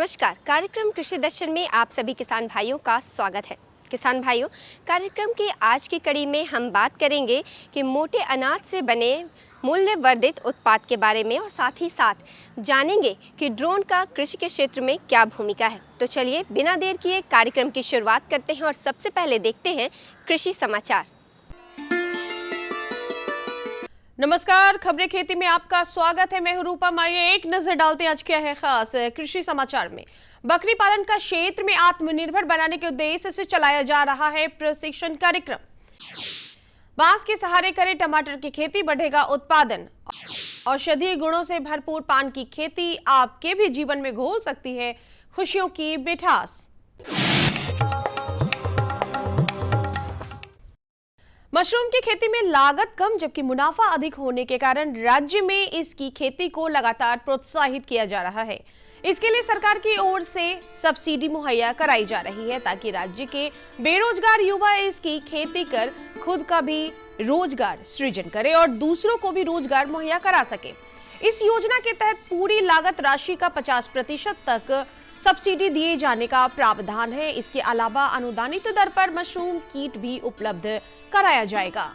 नमस्कार। कार्यक्रम कृषि दर्शन में आप सभी किसान भाइयों का स्वागत है। किसान भाइयों, कार्यक्रम की आज की कड़ी में हम बात करेंगे कि मोटे अनाज से बने मूल्य वर्धित उत्पाद के बारे में और साथ ही साथ जानेंगे कि ड्रोन का कृषि के क्षेत्र में क्या भूमिका है। तो चलिए बिना देर किए कार्यक्रम की शुरुआत करते हैं और सबसे पहले देखते हैं कृषि समाचार। नमस्कार, खबरें खेती में आपका स्वागत है। मैं हूं रूपम। आइए एक नजर डालते हैं आज क्या है खास कृषि समाचार में। बकरी पालन का क्षेत्र में आत्मनिर्भर बनाने के उद्देश्य से चलाया जा रहा है प्रशिक्षण कार्यक्रम। बांस के सहारे करें टमाटर की खेती, बढ़ेगा उत्पादन। औषधीय गुणों से भरपूर पान की खेती आपके भी जीवन में घोल सकती है खुशियों की मिठास। मशरूम की खेती में लागत कम जबकि मुनाफा अधिक होने के कारण राज्य में इसकी खेती को लगातार प्रोत्साहित किया जा रहा है। इसके लिए सरकार की ओर से सब्सिडी मुहैया कराई जा रही है ताकि राज्य के बेरोजगार युवा इसकी खेती कर खुद का भी रोजगार सृजन करे और दूसरों को भी रोजगार मुहैया करा सके। इस योजना के तहत पूरी लागत राशि का 50% तक सब्सिडी दिए जाने का प्रावधान है। इसके अलावा अनुदानित दर पर मशरूम कीट भी उपलब्ध कराया जाएगा।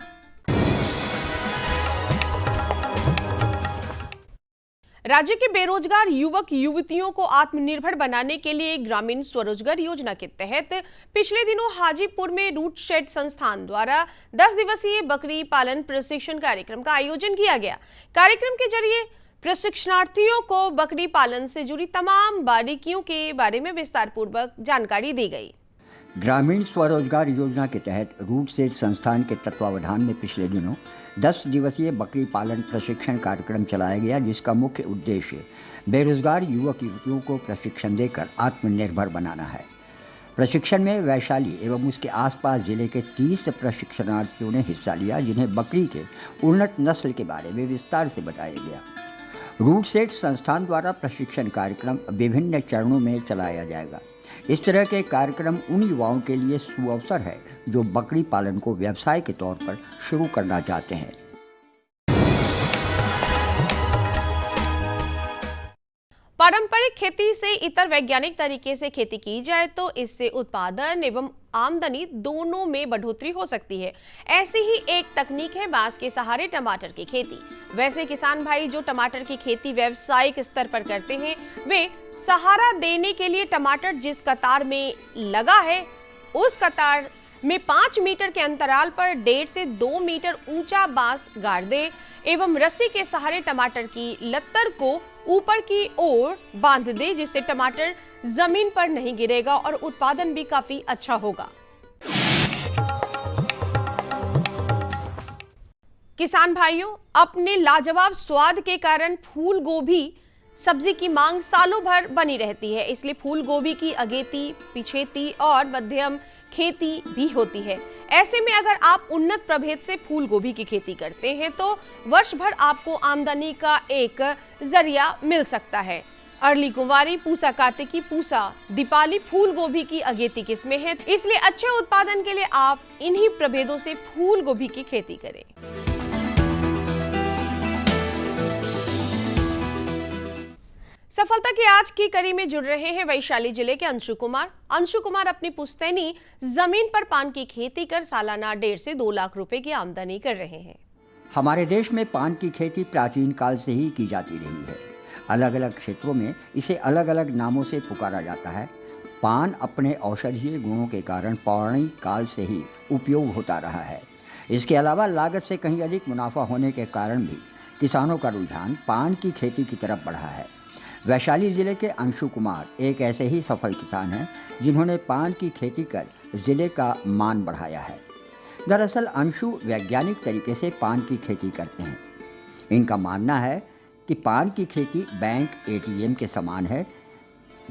राज्य के बेरोजगार युवक युवतियों को आत्मनिर्भर बनाने के लिए ग्रामीण स्वरोजगार योजना के तहत पिछले दिनों हाजीपुर में रूटशेड संस्थान द्वारा 10 दिवसीय बकरी पालन प्रशिक्षण कार्यक्रम का आयोजन किया गया। कार्यक्रम के जरिए प्रशिक्षणार्थियों को बकरी पालन से जुड़ी तमाम बारीकियों के बारे में विस्तार पूर्वक जानकारी दी गई। ग्रामीण स्वरोजगार योजना के तहत रूटशेड संस्थान के तत्वावधान में पिछले दिनों 10 दिवसीय बकरी पालन प्रशिक्षण कार्यक्रम चलाया गया, जिसका मुख्य उद्देश्य बेरोजगार युवक युवतियों को प्रशिक्षण देकर आत्मनिर्भर बनाना है। प्रशिक्षण में वैशाली एवं उसके आसपास जिले के 30 प्रशिक्षणार्थियों ने हिस्सा लिया, जिन्हें बकरी के उन्नत नस्ल के बारे में विस्तार से बताया गया। रूटशेड संस्थान द्वारा प्रशिक्षण कार्यक्रम विभिन्न चरणों में चलाया जाएगा। इस तरह के कार्यक्रम उन युवाओं के लिए सुअवसर है जो बकरी पालन को व्यवसाय के तौर पर शुरू करना चाहते हैं। पारंपरिक खेती से इतर वैज्ञानिक तरीके से खेती की जाए तो इससे उत्पादन एवं आमदनी दोनों में बढ़ोतरी हो सकती है। ऐसी ही एक तकनीक है बांस के सहारे टमाटर की खेती। वैसे किसान भाई जो टमाटर की खेती व्यावसायिक स्तर पर करते हैं, वे सहारा देने के लिए टमाटर जिस कतार में लगा है उस कतार में 5 मीटर के अंतराल पर 1.5 से 2 मीटर ऊंचा बांस गाड़ दे एवं रस्सी के सहारे टमाटर की लत्तर को ऊपर की ओर बांध दे, जिससे टमाटर जमीन पर नहीं गिरेगा और उत्पादन भी काफी अच्छा होगा। किसान भाइयों, अपने लाजवाब स्वाद के कारण फूल गोभी सब्जी की मांग सालों भर बनी रहती है। इसलिए फूल गोभी की अगेती, पिछेती और मध्यम खेती भी होती है। ऐसे में अगर आप उन्नत प्रभेद से फूल गोभी की खेती करते हैं तो वर्ष भर आपको आमदनी का एक जरिया मिल सकता है। अर्ली कुंवारी, पूसा कार्तिकी, पूसा दीपाली फूल गोभी की अगेती किस्में हैं, इसलिए अच्छे उत्पादन के लिए आप इन्हीं प्रभेदों से फूल गोभी की खेती करें। सफलता की आज की कड़ी में जुड़ रहे हैं वैशाली जिले के अंशु कुमार। अंशु कुमार अपनी पुश्तैनी जमीन पर पान की खेती कर सालाना 1.5 से 2 लाख रुपए की आमदनी कर रहे हैं। हमारे देश में पान की खेती प्राचीन काल से ही की जाती रही है। अलग अलग क्षेत्रों में इसे अलग अलग नामों से पुकारा जाता है। पान अपने औषधीय गुणों के कारण पौराणिक काल से ही उपयोग होता रहा है। इसके अलावा लागत से कहीं अधिक मुनाफा होने के कारण भी किसानों का रुझान पान की खेती की तरफ बढ़ा है। वैशाली जिले के अंशु कुमार एक ऐसे ही सफल किसान हैं जिन्होंने पान की खेती कर जिले का मान बढ़ाया है। दरअसल अंशु वैज्ञानिक तरीके से पान की खेती करते हैं। इनका मानना है कि पान की खेती बैंक ATM के समान है।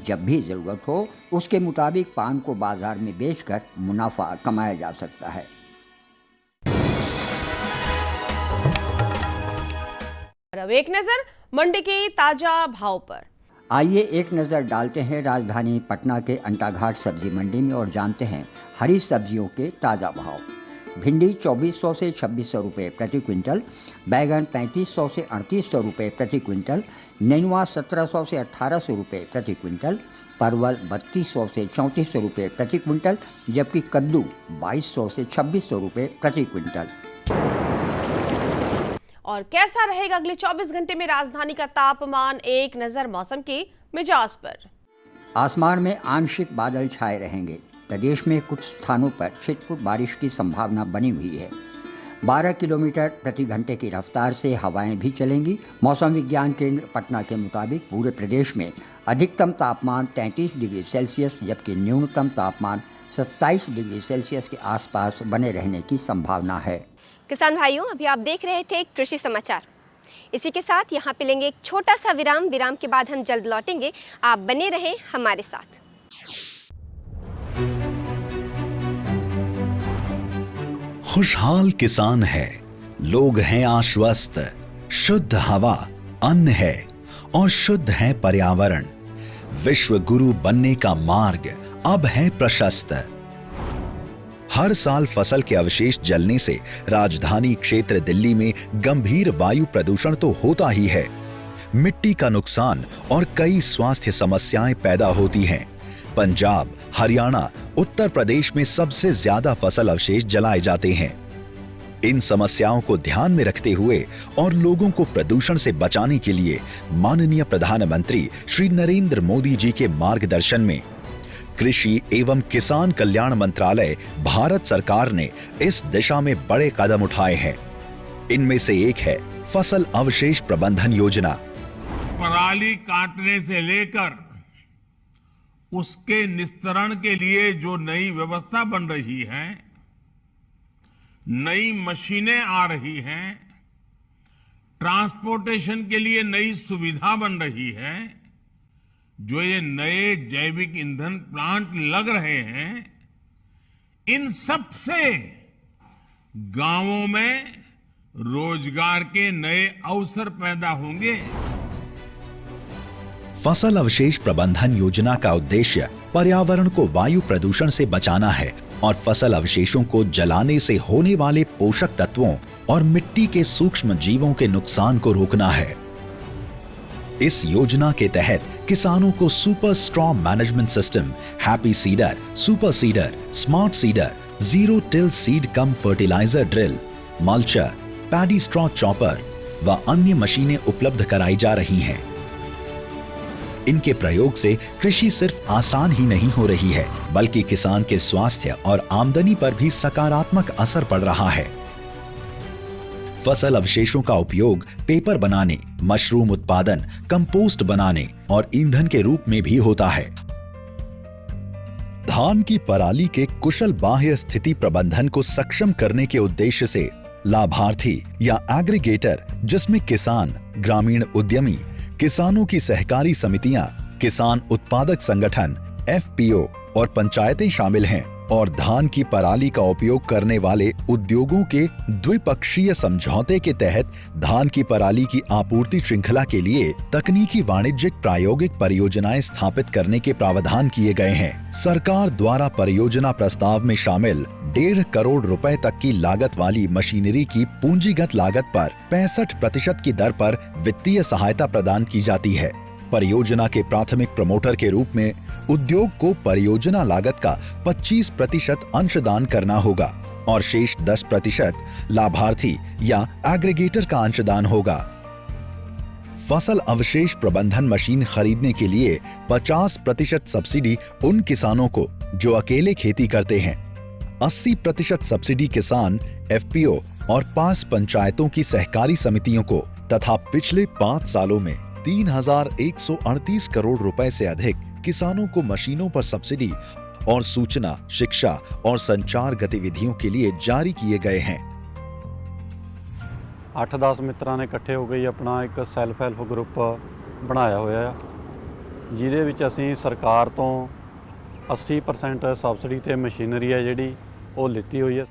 जब भी ज़रूरत हो उसके मुताबिक पान को बाजार में बेचकर मुनाफा कमाया जा सकता है। अब एक नजर मंडी के ताजा भाव पर। आइए एक नज़र डालते हैं राजधानी पटना के अंटाघाट सब्जी मंडी में और जानते हैं हरी सब्जियों के ताज़ा भाव। भिंडी 2400 से 2600 रुपये प्रति क्विंटल, बैगन 3500 से 3800 रुपये प्रति क्विंटल, नेनुआ 1700 से 1800 रुपये प्रति क्विंटल, परवल 3200 से 3400 रुपये प्रति क्विंटल, जबकि कद्दू 2200 से 2600 रुपये प्रति क्विंटल। और कैसा रहेगा अगले 24 घंटे में राजधानी का तापमान, एक नजर मौसम की मिजाज पर। आसमान में आंशिक बादल छाए रहेंगे। प्रदेश में कुछ स्थानों पर छिटपुट बारिश की संभावना बनी हुई है। 12 किलोमीटर प्रति घंटे की रफ्तार से हवाएं भी चलेंगी। मौसम विज्ञान केंद्र पटना के मुताबिक पूरे प्रदेश में अधिकतम तापमान 33 डिग्री सेल्सियस जबकि न्यूनतम तापमान 27 डिग्री सेल्सियस के आसपास बने रहने की संभावना है। किसान भाइयों, अभी आप देख रहे थे कृषि समाचार। इसी के साथ यहाँ पे लेंगे एक छोटा सा विराम के बाद हम जल्द लौटेंगे। आप बने रहें हमारे साथ। खुशहाल किसान है, लोग हैं आश्वस्त, शुद्ध हवा अन्न है और शुद्ध है पर्यावरण। विश्व गुरु बनने का मार्ग अब है प्रशस्त। हर साल फसल के अवशेष जलने से राजधानी क्षेत्र दिल्ली में गंभीर वायु प्रदूषण तो होता ही है, मिट्टी का नुकसान और कई स्वास्थ्य समस्याएं पैदा होती हैं। पंजाब, हरियाणा, उत्तर प्रदेश में सबसे ज्यादा फसल अवशेष जलाए जाते हैं। इन समस्याओं को ध्यान में रखते हुए और लोगों को प्रदूषण से बचाने के लिए माननीय प्रधानमंत्री श्री नरेंद्र मोदी जी के मार्गदर्शन में कृषि एवं किसान कल्याण मंत्रालय भारत सरकार ने इस दिशा में बड़े कदम उठाए हैं। इनमें से एक है फसल अवशेष प्रबंधन योजना। पराली काटने से लेकर उसके निस्तारण के लिए जो नई व्यवस्था बन रही है, नई मशीनें आ रही हैं, ट्रांसपोर्टेशन के लिए नई सुविधा बन रही है, जो ये नए जैविक ईंधन प्लांट लग रहे हैं, इन सब से गांवों में रोजगार के नए अवसर पैदा होंगे। फसल अवशेष प्रबंधन योजना का उद्देश्य पर्यावरण को वायु प्रदूषण से बचाना है और फसल अवशेषों को जलाने से होने वाले पोषक तत्वों और मिट्टी के सूक्ष्म जीवों के नुकसान को रोकना है। इस योजना के तहत किसानों को super strong management system, happy seeder, super seeder, smart seeder, zero till seed cum fertiliser drill, mulcher, paddy straw chopper व अन्य मशीनें उपलब्ध कराई जा रही हैं। इनके प्रयोग से कृषि सिर्फ आसान ही नहीं हो रही है, बल्कि किसान के स्वास्थ्य और आमदनी पर भी सकारात्मक असर पड़ रहा है। फसल अवशेषों का उपयोग पेपर बनाने, मशरूम उत्पादन, कंपोस्ट बनाने और ईंधन के रूप में भी होता है। धान की पराली के कुशल बाह्य स्थिति प्रबंधन को सक्षम करने के उद्देश्य से लाभार्थी या एग्रीगेटर, जिसमें किसान, ग्रामीण उद्यमी, किसानों की सहकारी समितियां, किसान उत्पादक संगठन, एफपीओ और पंचायतें शामिल हैं और धान की पराली का उपयोग करने वाले उद्योगों के द्विपक्षीय समझौते के तहत धान की पराली की आपूर्ति श्रृंखला के लिए तकनीकी वाणिज्यिक प्रायोगिक परियोजनाएं स्थापित करने के प्रावधान किए गए हैं। सरकार द्वारा परियोजना प्रस्ताव में शामिल 1.5 करोड़ रुपए तक की लागत वाली मशीनरी की पूंजीगत लागत पर 65% की दर पर वित्तीय सहायता प्रदान की जाती है। परियोजना के प्राथमिक प्रमोटर के रूप में उद्योग को परियोजना लागत का 25% अंशदान करना होगा और शेष 10% लाभार्थी या एग्रीगेटर का अंशदान होगा। फसल अवशेष प्रबंधन मशीन खरीदने के लिए 50% सब्सिडी उन किसानों को जो अकेले खेती करते हैं, 80% सब्सिडी किसान, एफपीओ और 5 पंचायतों की सहकारी समितियों को तथा पिछले 5 सालों में 3,138 करोड़ रुपए से अधिक किसानों को मशीनों पर सब्सिडी और सूचना, शिक्षा और संचार गतिविधियों के लिए जारी किए गए हैं। 8-10 ਮਿੱਤਰਾਂ ਨੇ ਇਕੱਠੇ ਹੋ ਕੇ ਆਪਣਾ ਇੱਕ ਸੈਲਫ ਹੈਲਪ ਗਰੁੱਪ ਬਣਾਇਆ ਹੋਇਆ ਆ, ਜਿਹਦੇ ਵਿੱਚ ਅਸੀਂ ਸਰਕਾਰ ਤੋਂ 80% ਸਬਸਿਡੀ ਤੇ ਮਸ਼ੀਨਰੀ ਹੈ ਜਿਹੜੀ ਉਹ ਲਿੱਤੀ ਹੋਈ ਹੈ।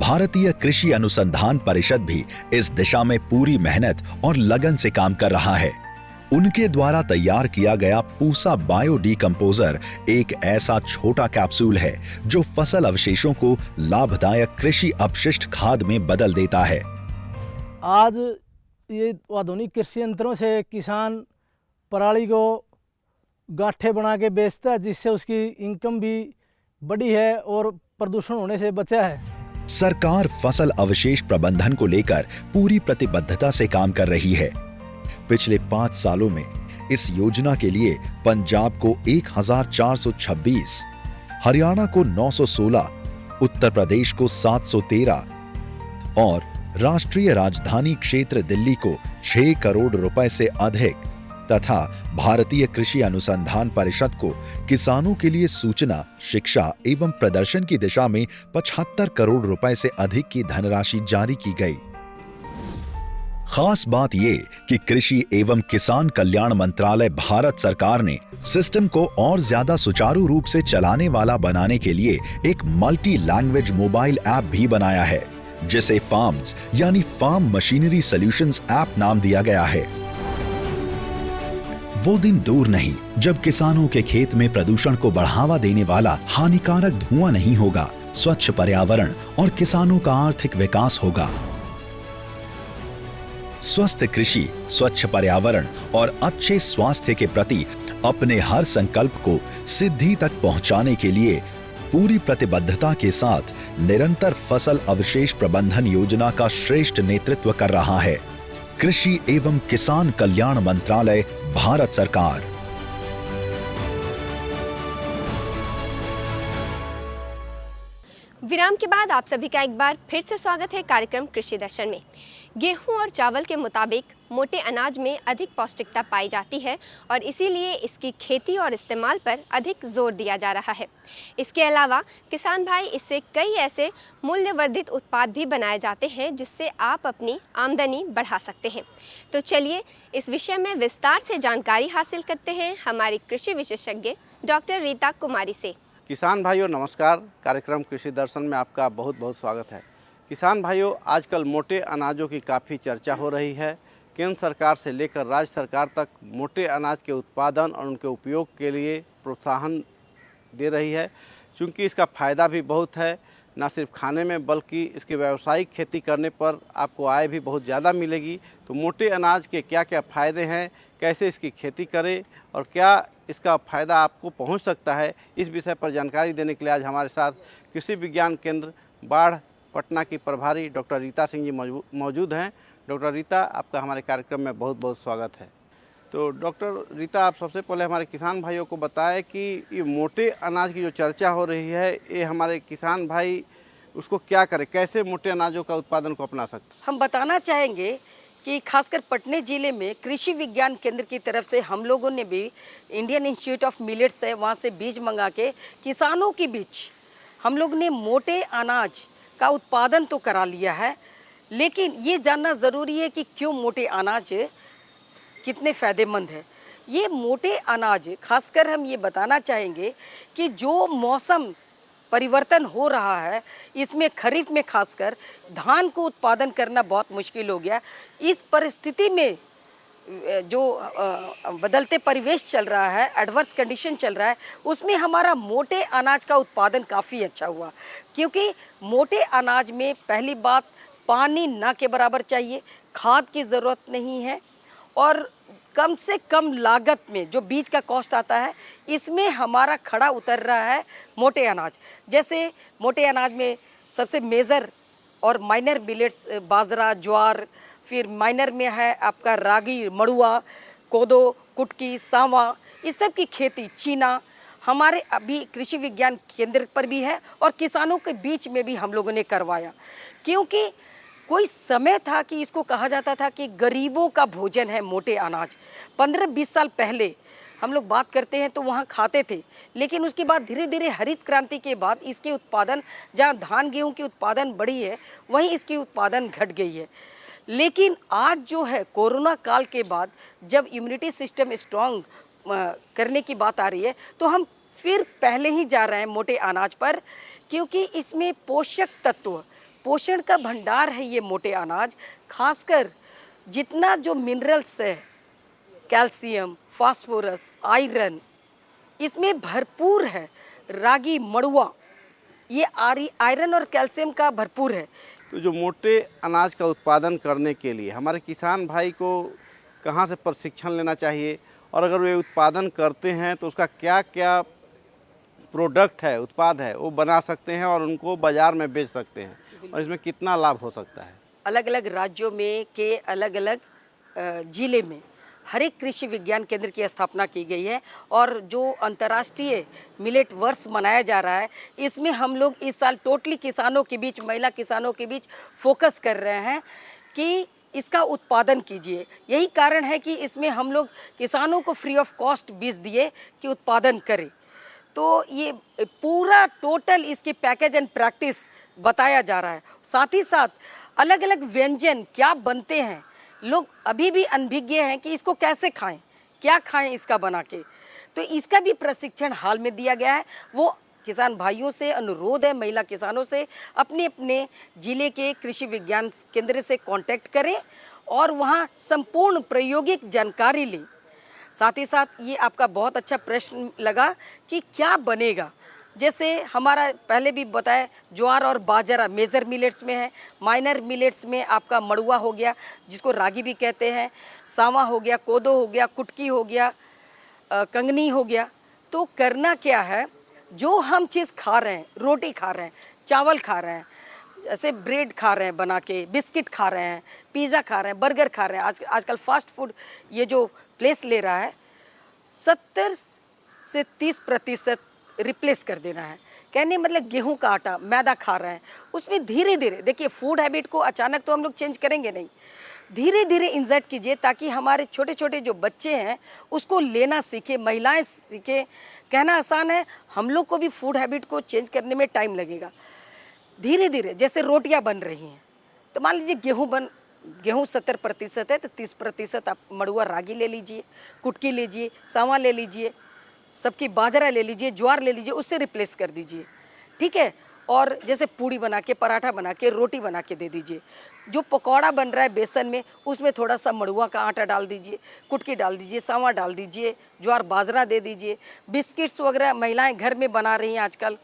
भारतीय कृषि अनुसंधान परिषद भी इस दिशा में पूरी मेहनत और लगन से काम कर रहा है। उनके द्वारा तैयार किया गया पूसा बायो डीकंपोजर एक ऐसा छोटा कैप्सूल है जो फसल अवशेषों को लाभदायक कृषि अपशिष्ट खाद में बदल देता है। आज ये आधुनिक कृषि यंत्रों से किसान पराली को गांठे बना के बेचता है, जिससे उसकी इनकम भी बढ़ी है और प्रदूषण होने से बचा है। सरकार फसल अवशेष प्रबंधन को लेकर पूरी प्रतिबद्धता से काम कर रही है। पिछले 5 सालों में इस योजना के लिए पंजाब को 1426, हरियाणा को 916, उत्तर प्रदेश को 713 और राष्ट्रीय राजधानी क्षेत्र दिल्ली को 6 करोड़ रुपए से अधिक तथा भारतीय कृषि अनुसंधान परिषद को किसानों के लिए सूचना, शिक्षा एवं प्रदर्शन की दिशा में 75 करोड़ रुपए से अधिक की धनराशि जारी की गई। खास बात ये कि कृषि एवं किसान कल्याण मंत्रालय भारत सरकार ने सिस्टम को और ज्यादा सुचारू रूप से चलाने वाला बनाने के लिए एक मल्टी लैंग्वेज मोबाइल ऐप भी बनाया है, जिसे फार्म्स यानी फार्म मशीनरी सॉल्यूशंस ऐप नाम दिया गया है। वो दिन दूर नहीं जब किसानों के खेत में प्रदूषण को बढ़ावा देने वाला हानिकारक धुआं नहीं होगा, स्वच्छ पर्यावरण और किसानों का आर्थिक विकास होगा। स्वस्थ कृषि, स्वच्छ पर्यावरण और अच्छे स्वास्थ्य के प्रति अपने हर संकल्प को सिद्धि तक पहुंचाने के लिए पूरी प्रतिबद्धता के साथ निरंतर फसल अवशेष प्रबंधन योजना का श्रेष्ठ नेतृत्व कर रहा है कृषि एवं किसान कल्याण मंत्रालय, भारत सरकार। विराम के बाद आप सभी का एक बार फिर से स्वागत है कार्यक्रम कृषि दर्शन में। गेहूं और चावल के मुताबिक मोटे अनाज में अधिक पौष्टिकता पाई जाती है और इसीलिए इसकी खेती और इस्तेमाल पर अधिक जोर दिया जा रहा है। इसके अलावा किसान भाई इससे कई ऐसे मूल्यवर्धित उत्पाद भी बनाए जाते हैं जिससे आप अपनी आमदनी बढ़ा सकते हैं। तो चलिए इस विषय में विस्तार से जानकारी हासिल करते हैं हमारी कृषि विशेषज्ञ डॉक्टर रीता कुमारी से। किसान भाइयों नमस्कार, कार्यक्रम कृषि दर्शन में आपका बहुत बहुत स्वागत है। किसान भाइयों, आजकल मोटे अनाजों की काफ़ी चर्चा हो रही है। केंद्र सरकार से लेकर राज्य सरकार तक मोटे अनाज के उत्पादन और उनके उपयोग के लिए प्रोत्साहन दे रही है, क्योंकि इसका फ़ायदा भी बहुत है, ना सिर्फ खाने में बल्कि इसकी व्यावसायिक खेती करने पर आपको आय भी बहुत ज़्यादा मिलेगी। तो मोटे अनाज के क्या क्या फ़ायदे हैं, कैसे इसकी खेती करें और क्या इसका फ़ायदा आपको पहुंच सकता है, इस विषय पर जानकारी देने के लिए आज हमारे साथ कृषि विज्ञान केंद्र बाढ़ पटना की प्रभारी डॉक्टर रीता सिंह जी मौजूद हैं। डॉक्टर रीता, आपका हमारे कार्यक्रम में बहुत बहुत स्वागत है। तो डॉक्टर रीता, आप सबसे पहले हमारे किसान भाइयों को बताएं कि ये मोटे अनाज की जो चर्चा हो रही है, ये हमारे किसान भाई उसको क्या करें, कैसे मोटे अनाजों का उत्पादन को अपना सकते हैं? हम बताना चाहेंगे कि खासकर पटने ज़िले में कृषि विज्ञान केंद्र की तरफ से हम लोगों ने भी इंडियन इंस्टीट्यूट ऑफ मिलेट्स है, वहाँ से बीज मंगा के किसानों के बीच हम लोग ने मोटे अनाज का उत्पादन तो करा लिया है, लेकिन ये जानना ज़रूरी है कि क्यों मोटे अनाज कितने फ़ायदेमंद है। ये मोटे अनाज खासकर हम ये बताना चाहेंगे कि जो मौसम परिवर्तन हो रहा है, इसमें खरीफ में खासकर धान को उत्पादन करना बहुत मुश्किल हो गया। इस परिस्थिति में जो बदलते परिवेश चल रहा है, एडवर्स कंडीशन चल रहा है, उसमें हमारा मोटे अनाज का उत्पादन काफ़ी अच्छा हुआ, क्योंकि मोटे अनाज में पहली बात पानी ना के बराबर चाहिए, खाद की ज़रूरत नहीं है और कम से कम लागत में जो बीज का कॉस्ट आता है, इसमें हमारा खड़ा उतर रहा है मोटे अनाज। जैसे मोटे अनाज में सबसे मेजर और माइनर मिलेट्स बाजरा, ज्वार, फिर माइनर में है आपका रागी, मड़ुआ, कोदो, कुटकी, सांवा, इस सब की खेती चीना हमारे अभी कृषि विज्ञान केंद्र पर भी है और किसानों के बीच में भी हम लोगों ने करवाया, क्योंकि कोई समय था कि इसको कहा जाता था कि गरीबों का भोजन है मोटे अनाज। 15-20 साल पहले हम लोग बात करते हैं तो वहाँ खाते थे, लेकिन उसके बाद धीरे धीरे हरित क्रांति के बाद इसके उत्पादन, जहाँ धान गेहूँ की उत्पादन बढ़ी है वहीं इसकी उत्पादन घट गई है। लेकिन आज जो है कोरोना काल के बाद जब इम्यूनिटी सिस्टम स्ट्रॉन्ग करने की बात आ रही है, तो हम फिर पहले ही जा रहे हैं मोटे अनाज पर, क्योंकि इसमें पोषक तत्व, पोषण का भंडार है ये मोटे अनाज। खासकर जितना जो मिनरल्स है, कैल्शियम, फास्फोरस, आयरन, इसमें भरपूर है। रागी, मड़ुआ, ये आयरन और कैल्शियम का भरपूर है। तो जो मोटे अनाज का उत्पादन करने के लिए हमारे किसान भाई को कहाँ से प्रशिक्षण लेना चाहिए और अगर वे उत्पादन करते हैं तो उसका क्या क्या प्रोडक्ट है, उत्पाद है, वो बना सकते हैं और उनको बाज़ार में बेच सकते हैं और इसमें कितना लाभ हो सकता है। अलग अलग राज्यों में के अलग अलग जिले में हर एक कृषि विज्ञान केंद्र की स्थापना की गई है और जो अंतर्राष्ट्रीय मिलेट वर्ष मनाया जा रहा है, इसमें हम लोग इस साल टोटली किसानों के बीच, महिला किसानों के बीच फोकस कर रहे हैं कि इसका उत्पादन कीजिए। यही कारण है कि इसमें हम लोग किसानों को फ्री ऑफ कॉस्ट बीज दिए कि उत्पादन करें। तो ये पूरा टोटल इसकी पैकेज एंड प्रैक्टिस बताया जा रहा है। साथ ही साथ अलग अलग व्यंजन क्या बनते हैं, लोग अभी भी अनभिज्ञ हैं कि इसको कैसे खाएं, क्या खाएं इसका बना के। तो इसका भी प्रशिक्षण हाल में दिया गया है। वो किसान भाइयों से अनुरोध है, महिला किसानों से अपने अपने जिले के कृषि विज्ञान केंद्र से कांटेक्ट करें और वहां संपूर्ण प्रायोगिक जानकारी लें। साथ ही साथ ये आपका बहुत अच्छा प्रश्न लगा कि क्या बनेगा। जैसे हमारा पहले भी बताया, ज्वार और बाजरा मेजर मिलेट्स में है, माइनर मिलेट्स में आपका मड़ुआ हो गया जिसको रागी भी कहते हैं, सावा हो गया, कोदो हो गया, कुटकी हो गया, कंगनी हो गया। तो करना क्या है, जो हम चीज़ खा रहे हैं, रोटी खा रहे हैं, चावल खा रहे हैं, जैसे ब्रेड खा रहे हैं बना के, बिस्किट खा रहे हैं, पिज़्ज़ा खा रहे हैं, बर्गर खा रहे हैं, आजकल फास्ट फूड ये जो प्लेस ले रहा है, 70 से 30% रिप्लेस कर देना है। कहने मतलब गेहूं का आटा, मैदा खा रहे हैं, उसमें धीरे धीरे देखिए, फूड हैबिट को अचानक तो हम लोग चेंज करेंगे नहीं, धीरे धीरे इंसर्ट कीजिए ताकि हमारे छोटे छोटे जो बच्चे हैं उसको लेना सीखे, महिलाएं सीखे। कहना आसान है, हम लोग को भी फूड हैबिट को चेंज करने में टाइम लगेगा। धीरे धीरे जैसे रोटियां बन रही हैं, तो मान लीजिए गेहूं 70% है तो 30% आप मड़ुआ रागी ले लीजिए, कुटकी लीजिए, सावा ले लीजिए, सबकी बाजरा ले लीजिए, ज्वार ले लीजिए, उससे रिप्लेस कर दीजिए, ठीक है। और जैसे पूड़ी बना के, पराठा बना के, रोटी बना के दे दीजिए। जो पकौड़ा बन रहा है बेसन में, उसमें थोड़ा सा मड़ुआ का आटा डाल दीजिए, कुटकी डाल दीजिए, सावा डाल दीजिए, ज्वार बाजरा दे दीजिए। बिस्किट्स वगैरह महिलाएं घर में बना रही हैं आजकल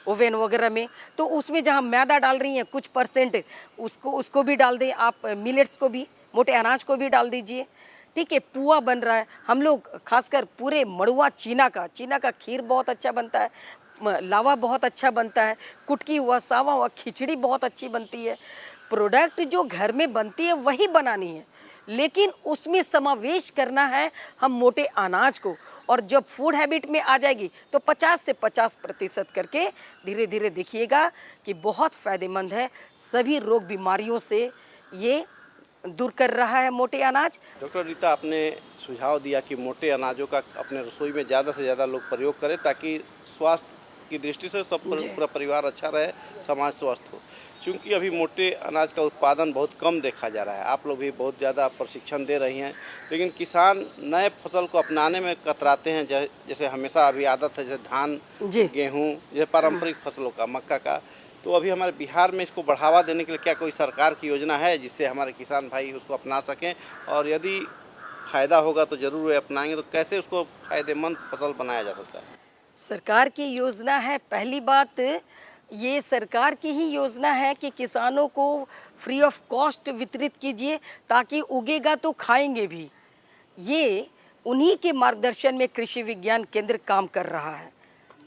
ओवन वगैरह में, तो उसमें जहाँ मैदा डाल रही हैं कुछ % उसको भी डाल दें आप, मिलेट्स को भी, मोटे अनाज को भी डाल दीजिए, ठीक है। पुआ बन रहा है, हम लोग खासकर पूरे मड़ुआ चीना का खीर बहुत अच्छा बनता है, लावा बहुत अच्छा बनता है, कुटकी हुआ, सावा हुआ, खिचड़ी बहुत अच्छी बनती है। प्रोडक्ट जो घर में बनती है वही बनानी है, लेकिन उसमें समावेश करना है हम मोटे अनाज को। और जब फूड हैबिट में आ जाएगी तो 50 से 50% करके धीरे धीरे देखिएगा कि बहुत फ़ायदेमंद है, सभी रोग बीमारियों से ये दूर कर रहा है मोटे अनाज। डॉक्टर रीता, आपने सुझाव दिया कि मोटे अनाजों का अपने रसोई में ज़्यादा से ज़्यादा लोग प्रयोग करें ताकि स्वास्थ्य की दृष्टि से सब पूरा परिवार अच्छा रहे, समाज स्वस्थ हो। क्योंकि अभी मोटे अनाज का उत्पादन बहुत कम देखा जा रहा है, आप लोग भी बहुत ज़्यादा प्रशिक्षण दे रही हैं, लेकिन किसान नए फसल को अपनाने में कतराते हैं। जैसे हमेशा अभी आदत है, जैसे धान, गेहूँ, जैसे पारंपरिक फसलों का, मक्का का, तो अभी हमारे बिहार में इसको बढ़ावा देने के लिए क्या कोई सरकार की योजना है जिससे हमारे किसान भाई उसको अपना सकें, और यदि फ़ायदा होगा तो ज़रूर वे अपनाएंगे, तो कैसे उसको फ़ायदेमंद फसल बनाया जा सकता है? सरकार की योजना है, पहली बात ये सरकार की ही योजना है कि किसानों को फ्री ऑफ कॉस्ट वितरित कीजिए ताकि उगेगा तो खाएंगे भी। ये उन्हीं के मार्गदर्शन में कृषि विज्ञान केंद्र काम कर रहा है,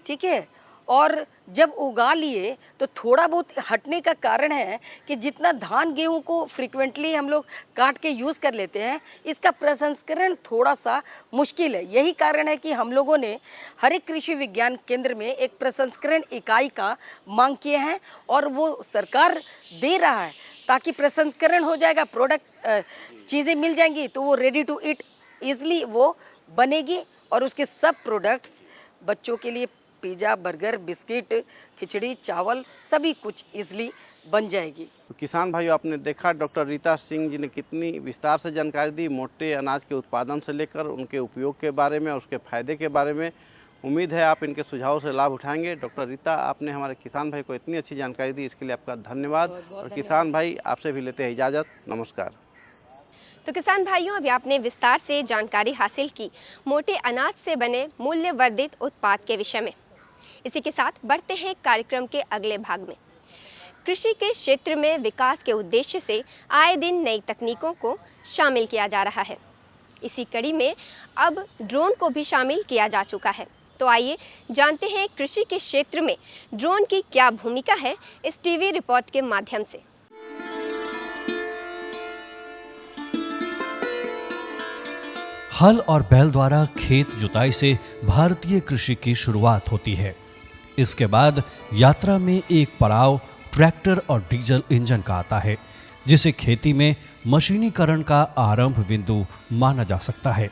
ठीक है। और जब उगा लिए तो थोड़ा बहुत हटने का कारण है कि जितना धान गेहूं को फ्रीक्वेंटली हम लोग काट के यूज़ कर लेते हैं, इसका प्रसंस्करण थोड़ा सा मुश्किल है। यही कारण है कि हम लोगों ने हर एक कृषि विज्ञान केंद्र में एक प्रसंस्करण इकाई का मांग किए हैं और वो सरकार दे रहा है ताकि प्रसंस्करण हो जाएगा, प्रोडक्ट चीज़ें मिल जाएंगी तो वो रेडी टू ईट ईज़िली वो बनेगी और उसके सब प्रोडक्ट्स बच्चों के लिए पिज़्ज़ा, बर्गर, बिस्किट, खिचड़ी, चावल सभी कुछ इजली बन जाएगी। तो किसान भाइयों, आपने देखा डॉक्टर रीता सिंह जी ने कितनी विस्तार से जानकारी दी मोटे अनाज के उत्पादन से लेकर उनके उपयोग के बारे में और उसके फायदे के बारे में। उम्मीद है आप इनके सुझाव से लाभ उठाएंगे। डॉक्टर रीता, आपने हमारे किसान भाई को इतनी अच्छी जानकारी दी, इसके लिए आपका धन्यवाद। और किसान भाई, आपसे भी लेते हैं इजाज़त, नमस्कार। तो किसान भाइयों, अभी आपने विस्तार से जानकारी हासिल की मोटे अनाज से बने मूल्यवर्धित उत्पाद के विषय में। इसी के साथ बढ़ते हैं कार्यक्रम के अगले भाग में। कृषि के क्षेत्र में विकास के उद्देश्य से आए दिन नई तकनीकों को शामिल किया जा रहा है। इसी कड़ी में अब ड्रोन को भी शामिल किया जा चुका है। तो आइए जानते हैं कृषि के क्षेत्र में ड्रोन की क्या भूमिका है इस टीवी रिपोर्ट के माध्यम से। हल और बैल द्वारा खेत जुताई से भारतीय कृषि की शुरुआत होती है। इसके बाद यात्रा में एक पड़ाव ट्रैक्टर और डीजल इंजन का आता है, जिसे खेती में मशीनीकरण का आरंभ बिंदु माना जा सकता है।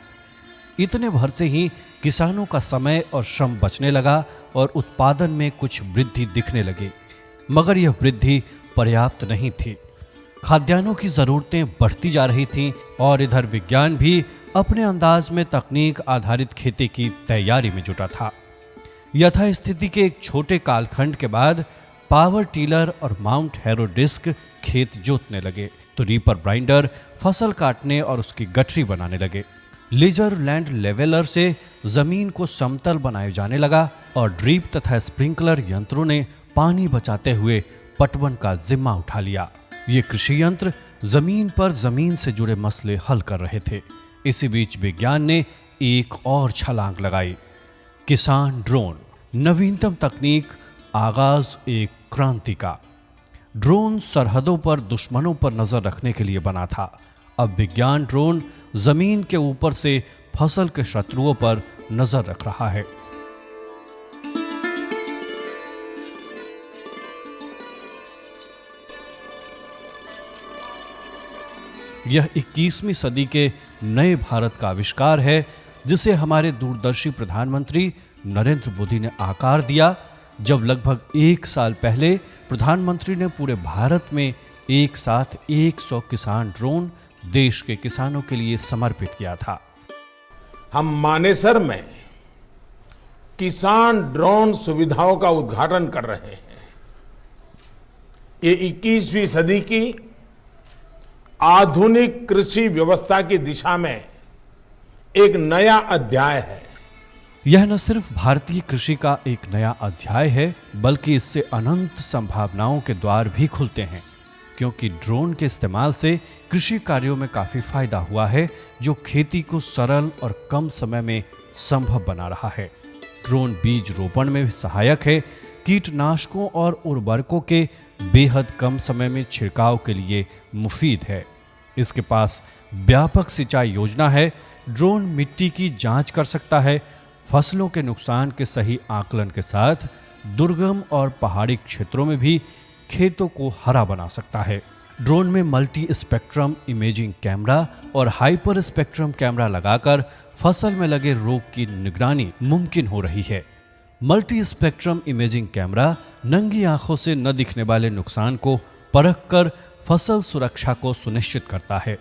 इतने भर से ही किसानों का समय और श्रम बचने लगा और उत्पादन में कुछ वृद्धि दिखने लगी, मगर यह वृद्धि पर्याप्त नहीं थी। खाद्यान्नों की जरूरतें बढ़ती जा रही थीं और इधर विज्ञान भी अपने अंदाज में तकनीक आधारित खेती की तैयारी में जुटा था। यथास्थिति के एक छोटे कालखंड के बाद पावर टीलर और माउंट हैरो डिस्क खेत जोतने लगे, तो रीपर ग्राइंडर फसल काटने और उसकी गठरी बनाने लगे। लेजर लैंड लेवलर से जमीन को समतल बनाए जाने लगा और ड्रीप तथा स्प्रिंकलर यंत्रों ने पानी बचाते हुए पटवन का जिम्मा उठा लिया। ये कृषि यंत्र जमीन पर जमीन से जुड़े मसले हल कर रहे थे। इसी बीच विज्ञान ने एक और छलांग लगाई। किसान ड्रोन, नवीनतम तकनीक, आगाज एक क्रांति का। ड्रोन सरहदों पर दुश्मनों पर नजर रखने के लिए बना था। अब विज्ञान ड्रोन जमीन के ऊपर से फसल के शत्रुओं पर नजर रख रहा है। यह 21वीं सदी के नए भारत का आविष्कार है, जिसे हमारे दूरदर्शी प्रधानमंत्री नरेंद्र मोदी ने आकार दिया, जब लगभग 1 साल पहले प्रधानमंत्री ने पूरे भारत में एक साथ 100 किसान ड्रोन देश के किसानों के लिए समर्पित किया था। हम मानेसर में किसान ड्रोन सुविधाओं का उद्घाटन कर रहे हैं। ये 21वीं सदी की आधुनिक कृषि व्यवस्था की दिशा में एक नया अध्याय है। यह न सिर्फ भारतीय कृषि का एक नया अध्याय है, बल्कि इससे अनंत संभावनाओं के द्वार भी खुलते हैं, क्योंकि ड्रोन के इस्तेमाल से कृषि कार्यों में काफी फायदा हुआ है, जो खेती को सरल और कम समय में संभव बना रहा है। ड्रोन बीज रोपण में भी सहायक है, कीटनाशकों और उर्वरकों के बेहद कम समय में छिड़काव के लिए मुफीद है। इसके पास व्यापक सिंचाई योजना है। ड्रोन मिट्टी की जांच कर सकता है, फसलों के नुकसान के सही आकलन के साथ दुर्गम और पहाड़ी क्षेत्रों में भी खेतों को हरा बना सकता है। ड्रोन में मल्टी स्पेक्ट्रम इमेजिंग कैमरा और हाइपर स्पेक्ट्रम कैमरा लगाकर फसल में लगे रोग की निगरानी मुमकिन हो रही है। मल्टी स्पेक्ट्रम इमेजिंग कैमरा नंगी आंखों से न दिखने वाले नुकसान को परखकर फसल सुरक्षा को सुनिश्चित करता है।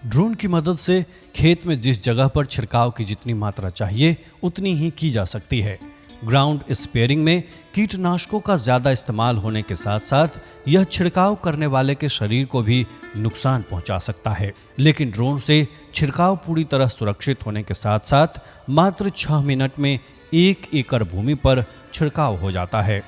ड्रोन की मदद से खेत में जिस जगह पर छिड़काव की जितनी मात्रा चाहिए उतनी ही की जा सकती है। ग्राउंड स्पेयरिंग में कीटनाशकों का ज्यादा इस्तेमाल होने के साथ साथ यह छिड़काव करने वाले के शरीर को भी नुकसान पहुंचा सकता है, लेकिन ड्रोन से छिड़काव पूरी तरह सुरक्षित होने के साथ साथ मात्र 6 मिनट में 1 एकड़ भूमि पर छिड़काव हो जाता है।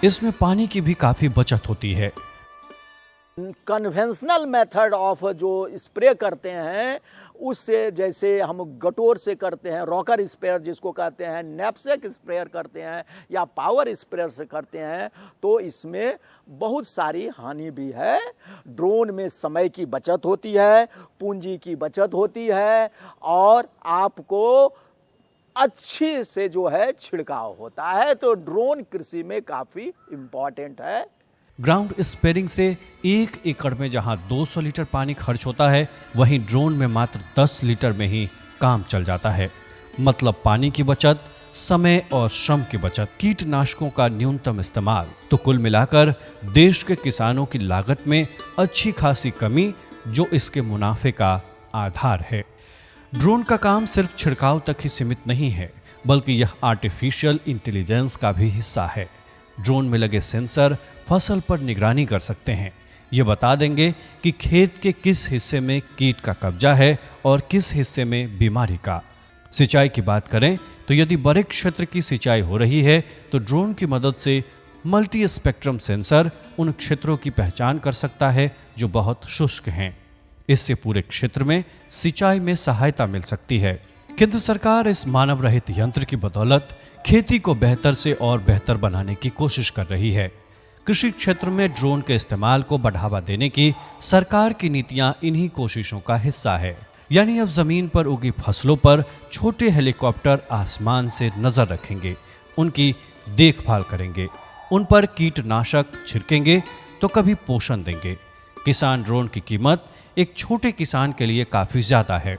इसमें पानी की भी काफी बचत होती है। कन्वेंशनल मेथड ऑफ जो स्प्रे करते हैं उससे, जैसे हम गटोर से करते हैं, रॉकर स्प्रेयर जिसको कहते हैं, नैपसेक स्प्रेयर करते हैं या पावर स्प्रेयर से करते हैं, तो इसमें बहुत सारी हानि भी है। ड्रोन में समय की बचत होती है, पूंजी की बचत होती है और आपको अच्छी से जो है छिड़काव होता है। तो ड्रोन कृषि में काफ़ी इम्पॉर्टेंट है। ग्राउंड स्पेयरिंग से 1 एकड़ में जहां 200 लीटर पानी खर्च होता है, वहीं ड्रोन में मात्र 10 लीटर में ही काम चल जाता है। मतलब पानी की बचत, समय और श्रम की बचत, कीटनाशकों का न्यूनतम इस्तेमाल। तो कुल मिलाकर देश के किसानों की लागत में अच्छी खासी कमी, जो इसके मुनाफे का आधार है। ड्रोन का काम सिर्फ छिड़काव तक ही सीमित नहीं है, बल्कि यह आर्टिफिशियल इंटेलिजेंस का भी हिस्सा है। ड्रोन में लगे सेंसर फसल पर निगरानी कर सकते हैं। ये बता देंगे कि खेत के किस हिस्से में कीट का कब्जा है और किस हिस्से में बीमारी का। सिंचाई की बात करें तो यदि बड़े क्षेत्र की सिंचाई हो रही है तो ड्रोन की मदद से मल्टी स्पेक्ट्रम सेंसर उन क्षेत्रों की पहचान कर सकता है जो बहुत शुष्क हैं। इससे पूरे क्षेत्र में सिंचाई में सहायता मिल सकती है। केंद्र सरकार इस मानव रहित यंत्र की बदौलत खेती को बेहतर से और बेहतर बनाने की कोशिश कर रही है। कृषि क्षेत्र में ड्रोन के इस्तेमाल को बढ़ावा देने की सरकार की नीतियां इन्हीं कोशिशों का हिस्सा है। यानी अब जमीन पर उगी फसलों पर छोटे हेलीकॉप्टर आसमान से नजर रखेंगे, उनकी देखभाल करेंगे, उन पर कीटनाशक छिड़केंगे तो कभी पोषण देंगे। किसान ड्रोन की कीमत एक छोटे किसान के लिए काफी ज्यादा है।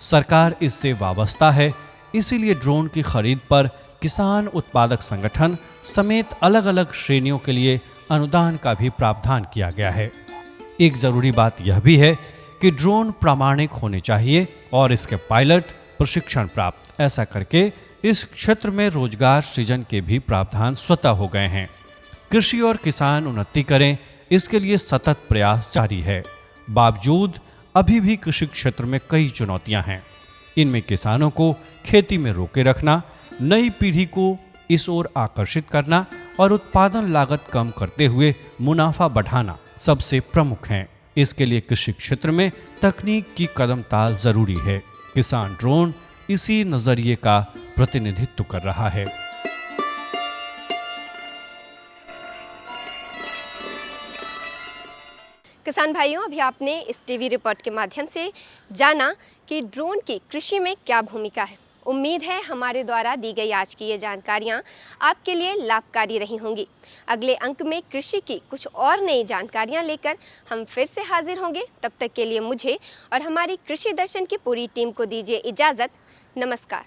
सरकार इससे वाबस्ता है, इसीलिए ड्रोन की खरीद पर किसान उत्पादक संगठन समेत अलग अलग श्रेणियों के लिए अनुदान का भी प्रावधान किया गया है। एक जरूरी बात यह भी है कि ड्रोन प्रामाणिक होने चाहिए और इसके पायलट प्रशिक्षण प्राप्त। ऐसा करके इस क्षेत्र में रोजगार सृजन के भी प्रावधान स्वतः हो गए हैं। कृषि और किसान उन्नति करें, इसके लिए सतत प्रयास जारी है। बावजूद अभी भी कृषि क्षेत्र में कई चुनौतियां हैं। इनमें किसानों को खेती में रोके रखना, नई पीढ़ी को इस ओर आकर्षित करना और उत्पादन लागत कम करते हुए मुनाफा बढ़ाना सबसे प्रमुख हैं। इसके लिए कृषि क्षेत्र में तकनीक की कदम ताल जरूरी है। किसान ड्रोन इसी नजरिए का प्रतिनिधित्व कर रहा है। किसान भाइयों, अभी आपने इस टीवी रिपोर्ट के माध्यम से जाना कि ड्रोन की कृषि में क्या भूमिका है। उम्मीद है हमारे द्वारा दी गई आज की ये जानकारियाँ आपके लिए लाभकारी रही होंगी। अगले अंक में कृषि की कुछ और नई जानकारियाँ लेकर हम फिर से हाजिर होंगे। तब तक के लिए मुझे और हमारी कृषि दर्शन की पूरी टीम को दीजिए इजाज़त। नमस्कार।